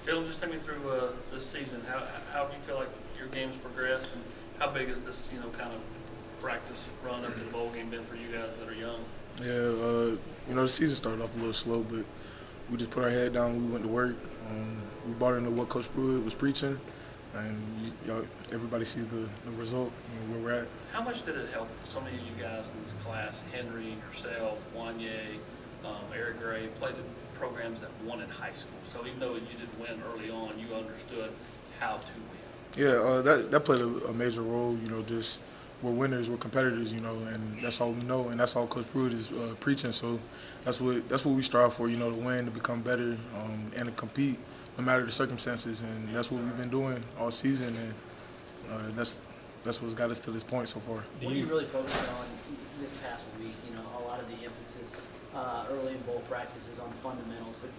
Jaylen, just take me through this season. How do you feel like your game's progressed, and how big is this kind of practice run up to the bowl game been for you guys that are young? Yeah, the season started off a little slow, but we just put our head down. We went to work. We bought into what Coach Pruitt was preaching, and everybody sees the result, where we're at. How much did it help so many of you guys in this class, Henry, yourself, Wanye, Eric Gray, played in programs that won in high school? So even though you didn't win early on, you understood how to win. Yeah, that played a major role. Just we're winners, we're competitors, and that's all we know, and that's all Coach Pruitt is preaching. So that's what we strive for, to win, to become better, and to compete no matter the circumstances. And that's what we've been doing all season, and that's what's got us to this point so far. What are you really focusing on this past week? A lot of the emphasis early in bowl practices on fundamentals, but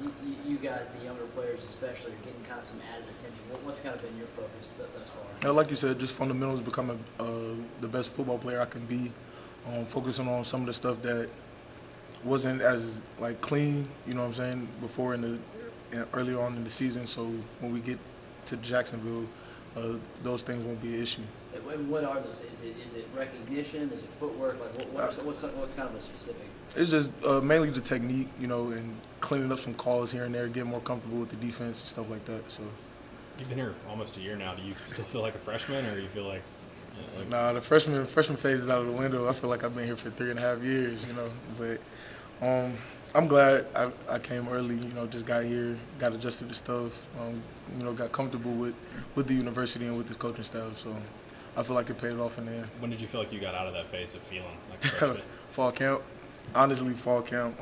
you guys, the younger players especially, are getting kind of some added attention. What's kind of been your focus thus far? Like you said, just fundamentals, becoming the best football player I can be, focusing on some of the stuff that wasn't as clean, before early on in the season. So when we get to Jacksonville, those things won't be an issue. And what are those? Is it recognition? Is it footwork? What's kind of a specific? It's just mainly the technique, and cleaning up some calls here and there, getting more comfortable with the defense and stuff like that. So you've been here almost a year now. Do you still feel like a freshman, or do you feel like? Nah, the freshman phase is out of the window. I feel like I've been here for 3.5 years, But I'm glad I came early. Just got here, got adjusted to stuff. Got comfortable with the university and with this coaching staff. So I feel like it paid off in the end. When did you feel like you got out of that phase of feeling like a freshman? Fall camp. Honestly, fall camp.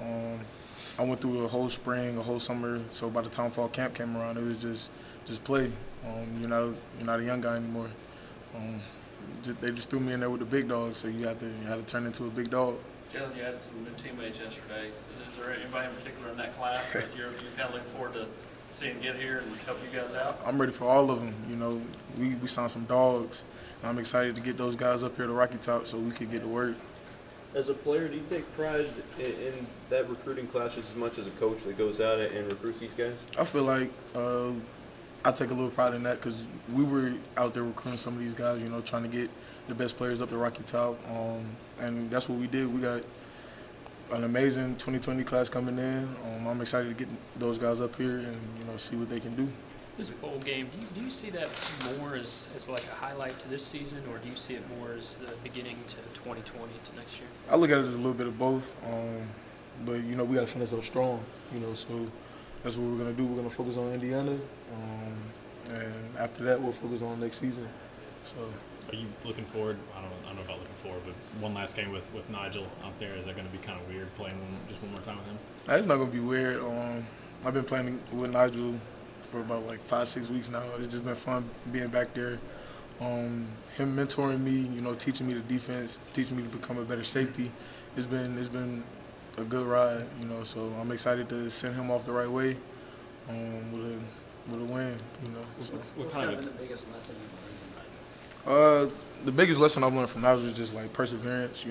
I went through a whole spring, a whole summer. So by the time fall camp came around, it was just play. You're not a young guy anymore. They just threw me in there with the big dogs, so you had to turn into a big dog. Jaylen, you had some new teammates yesterday. Is there anybody in particular in that class that you're kind of looking forward to seeing get here and help you guys out? I'm ready for all of them. We signed some dogs, and I'm excited to get those guys up here to Rocky Top so we could get to work. As a player, do you take pride in that recruiting class just as much as a coach that goes out and recruits these guys? I feel like I take a little pride in that because we were out there recruiting some of these guys, trying to get the best players up to Rocky Top, and that's what we did. We got an amazing 2020 class coming in. I'm excited to get those guys up here and see what they can do. This bowl game, do you see that more as like a highlight to this season, or do you see it more as the beginning to 2020 to next year? I look at it as a little bit of both, but we got to finish up strong, so that's what we're going to do. We're going to focus on Indiana, and after that we'll focus on next season. So, are you looking forward? I don't know about looking forward, but one last game with Nigel out there, is that going to be kind of weird playing just one more time with him? It's not going to be weird. I've been playing with Nigel for about 5-6 weeks now. It's just been fun being back there. Him mentoring me, teaching me the defense, teaching me to become a better safety. It's been a good ride, So I'm excited to send him off the right way with a win, So. What's kind of been the biggest lesson you've learned from Nigel? The biggest lesson I've learned from Nigel is just perseverance,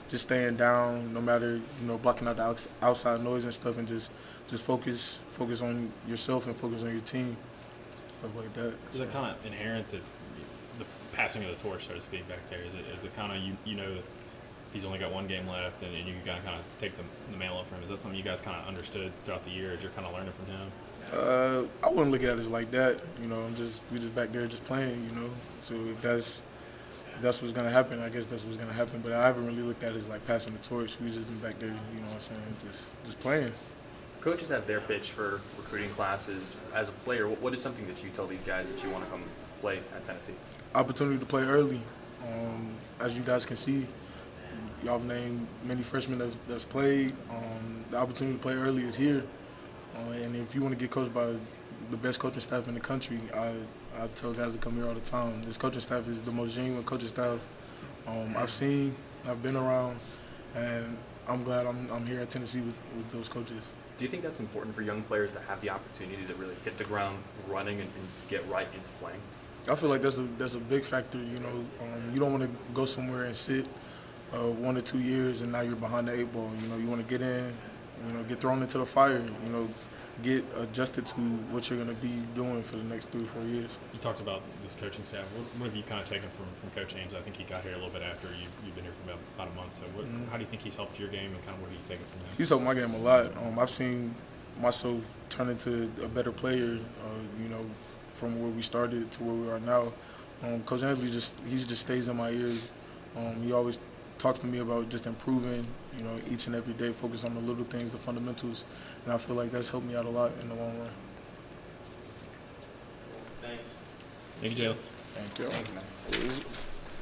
just staying down, no matter, blocking out the outside noise and stuff, and just focus on yourself and focus on your team, stuff like that. Is it kind of inherent that the passing of the torch, so to speak, back there? Is it kind of you know that he's only got one game left, and you can kind of take the mail up for him? Is that something you guys kind of understood throughout the year as you're kind of learning from him? I wouldn't look at it like that. We just back there just playing. So if that's what's gonna happen, I guess that's what's gonna happen. But I haven't really looked at it as passing the torch. We just been back there, just playing. Coaches have their pitch for recruiting classes. As a player, what is something that you tell these guys that you want to come play at Tennessee? Opportunity to play early. As you guys can see, y'all have named many freshmen that's played. The opportunity to play early is here. And if you want to get coached by the best coaching staff in the country, I tell guys to come here all the time. This coaching staff is the most genuine coaching staff I've seen, I've been around, and I'm glad I'm here at Tennessee with those coaches. Do you think that's important for young players to have the opportunity to really hit the ground running and get right into playing? I feel like that's a big factor. You don't want to go somewhere and sit 1 or 2 years and now you're behind the 8 ball. You want to get in, get thrown into the fire. get adjusted to what you're going to be doing for the next 3 or 4 years. You talked about this coaching staff. What have you kind of taken from Coach Haynes? I think he got here a little bit after you've been here for about a month. So how do you think he's helped your game, and kind of what are you taking from him? He's helped my game a lot. I've seen myself turn into a better player, from where we started to where we are now. Coach Hensley just stays in my ears. He always talks to me about just improving, each and every day, focus on the little things, the fundamentals, and I feel like that's helped me out a lot in the long run. Thanks. Thank you, Jaylen. Thank you. Thank you, man.